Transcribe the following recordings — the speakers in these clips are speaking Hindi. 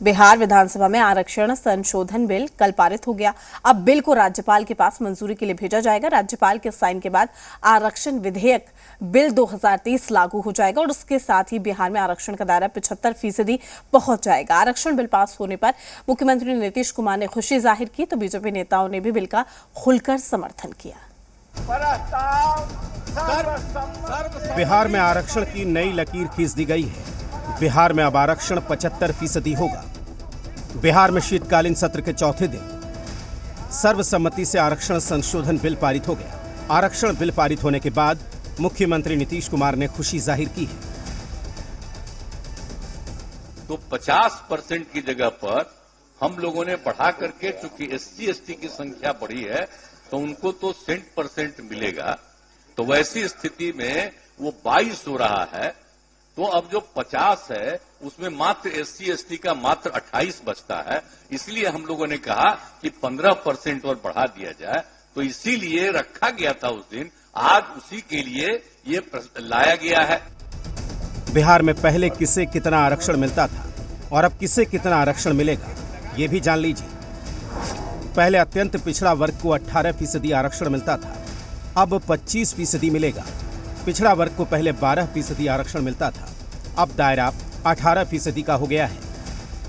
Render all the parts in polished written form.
बिहार विधानसभा में आरक्षण संशोधन बिल कल पारित हो गया। अब बिल को राज्यपाल के पास मंजूरी के लिए भेजा जाएगा। राज्यपाल के साइन के बाद आरक्षण विधेयक बिल 2023 लागू हो जाएगा और उसके साथ ही बिहार में आरक्षण का दायरा 75% पहुंच जाएगा। आरक्षण बिल पास होने पर मुख्यमंत्री नीतीश कुमार ने खुशी जाहिर की तो बीजेपी नेताओं ने भी बिल का खुलकर समर्थन किया। बिहार में आरक्षण की नई लकीर खींच दी गई है। बिहार में अब आरक्षण 75% होगा। बिहार में शीतकालीन सत्र के चौथे दिन सर्वसम्मति से आरक्षण संशोधन बिल पारित हो गया। आरक्षण बिल पारित होने के बाद मुख्यमंत्री नीतीश कुमार ने खुशी जाहिर की है। तो 50% की जगह पर हम लोगों ने बढ़ा करके, चूंकि SC/ST की संख्या बढ़ी है तो उनको तो 100% मिलेगा। तो वैसी स्थिति में वो 22 हो रहा है। तो अब जो 50 है उसमें मात्र SC/ST का मात्र 28 बचता है। इसलिए हम लोगों ने कहा कि 15% और बढ़ा दिया जाए। तो इसीलिए रखा गया था उस दिन, आज उसी के लिए ये लाया गया है। बिहार में पहले किसे कितना आरक्षण मिलता था और अब किसे कितना आरक्षण मिलेगा, ये भी जान लीजिए। पहले अत्यंत पिछड़ा वर्ग को 18% आरक्षण मिलता था, अब 25% मिलेगा। पिछड़ा वर्ग को पहले 12% आरक्षण मिलता था, अब दायरा 18% का हो गया है।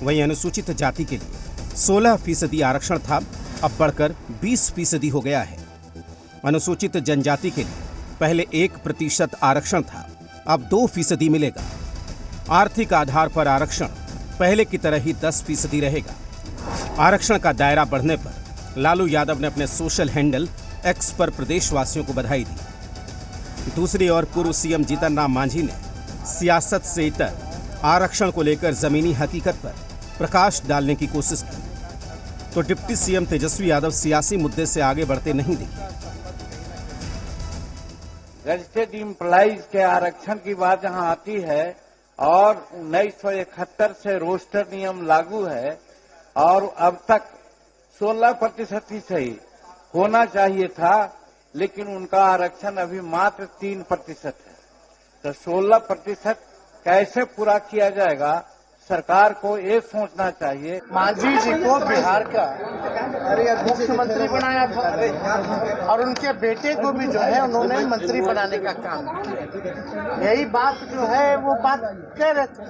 वहीं अनुसूचित जाति के लिए 16% आरक्षण था, अब बढ़कर 20% हो गया है। अनुसूचित जनजाति के लिए पहले 1% आरक्षण था, अब 2% मिलेगा। आर्थिक आधार पर आरक्षण पहले की तरह ही 10% रहेगा। आरक्षण का दायरा बढ़ने पर लालू यादव ने अपने सोशल हैंडल एक्स पर प्रदेशवासियों को बधाई दी। दूसरी ओर पूर्व सीएम जीतन राम मांझी ने सियासत से इतर आरक्षण को लेकर जमीनी हकीकत पर प्रकाश डालने की कोशिश की, तो डिप्टी सीएम तेजस्वी यादव सियासी मुद्दे से आगे बढ़ते नहीं दिखे। रजिस्टर्ड एम्प्लॉइज के आरक्षण की बात जहां आती है और 1971 से रोस्टर नियम लागू है और अब तक 16% ही सही होना चाहिए था, लेकिन उनका आरक्षण अभी मात्र 3% है। तो 16% कैसे पूरा किया जाएगा, सरकार को ये सोचना चाहिए। मांझी जी को बिहार का मुख्यमंत्री बनाया था और उनके बेटे को भी जो है उन्होंने मंत्री बनाने का काम किया। यही बात जो है वो बात कह रहे थे,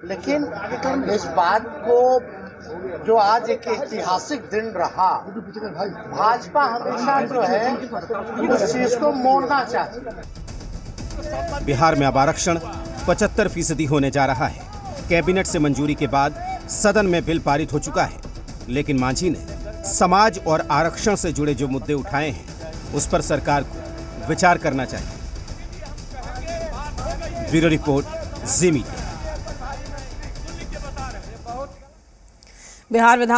लेकिन इस बात को जो आज एक ऐतिहासिक दिन रहा, भाजपा हमेशा जो है उस चीज को मोड़ना चाहती है। बिहार में अब आरक्षण 75% होने जा रहा है। कैबिनेट से मंजूरी के बाद सदन में बिल पारित हो चुका है, लेकिन मांझी ने समाज और आरक्षण से जुड़े जो मुद्दे उठाए हैं उस पर सरकार को विचार करना चाहिए। ब्यूरो रिपोर्ट, जी मीडिया। बिहार विधान